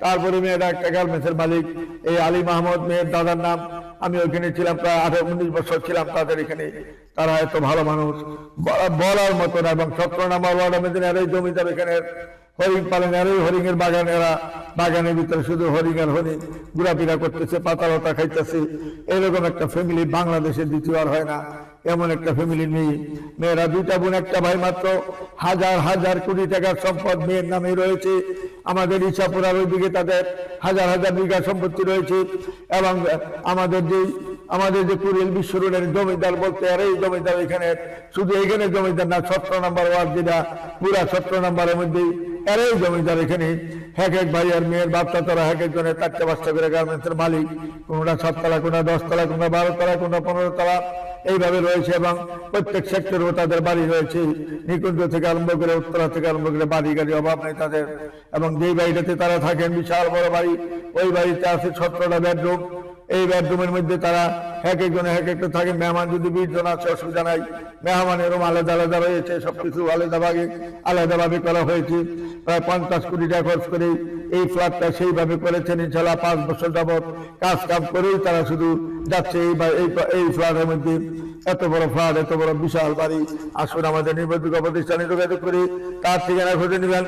তারপরে মেয়েরা একটা গার্মেন্টসের মালিক, এই আলী মাহমুদ মেয়ের দাদার নাম। আমি ওইখানে ছিলাম, প্রায় 18-19 বছর ছিলাম তাদের এখানে। তারা এত ভালো মানুষ বলার মতো না। এবং 17 নম্বর ওয়ার্ড মেদিনার এই জমিদার এখানে হরিণ পালন, আর ওই হরিণের বাগান, এরা বাগানের ভিতরে শুধু হরিণ আর হরিণ ঘোরাফেরা করতেছে, পাতা লতা খাইতেছে। এরকম একটা ফ্যামিলি বাংলাদেশে দ্বিতীয় আর হয় না। এমন একটা ফ্যামিলির মেয়েরা 2টা বোন, একটা ভাই মাত্র। হাজার হাজার কোটি টাকার সম্পদ মেয়ের নামে রয়েছে। আমাদের ইচ্ছাপুরার ওইদিকে তাদের হাজার হাজার বিঘা সম্পত্তি রয়েছে। এবং আমাদের যে কুড়িল বিশ্ব রোডের জমিদার বলতে, আর এই জমিদার এখানে শুধু এখানে জমিদার না, 17 নম্বর ওয়ার্ড যেটা পুরা 17 নম্বরের মধ্যেই এর এই জমিদার এখানে এক ভাই আর মেয়ের বাচ্চা, তারা এক একজনের 4টা-5টা করে গার্মেন্টসের মালিক। কোনটা 7 তলা, কোনটা 10 তলা, কোনটা 12 তলা, কোনটা 15 তলা, এইভাবে রয়েছে। এবং প্রত্যেক সেক্টরেও তাদের বাড়ি রয়েছে, নিকুঞ্জ থেকে আরম্ভ করে উত্তরা থেকে আরম্ভ করে বাড়ি গাড়ি অভাব নেই তাদের। এবং যেই বাড়িটাতে তারা থাকেন বিশাল বড় বাড়ি, ওই বাড়িতে আছে 17টা বেডরুম। এই বেডরুমের মধ্যে তারা এক একজনে এক একটা থাকে। মেহমান যদি 20 জন আছে অসুবিধা নাই, মেহমানের রুম আলাদা আলাদা রয়েছে, সবকিছু আলাদাভাবে করা হয়েছে। প্রায় 50 কোটি টাকা খরচ করে এই ফ্ল্যাটটা সেইভাবে করেছেন। ইনশাল্লাহ 5 বছর যাবৎ কাজ করেই তারা শুধু যাচ্ছে এই ফ্ল্যাটের মধ্যে। এত বড় ফ্ল্যাট, এত বড় বিশাল বাড়ি। আসুন আমাদের নির্ভরযোগ্য প্রতিষ্ঠানে যোগাযোগ করি, তার ঠিকানা খুঁজে নেবেন।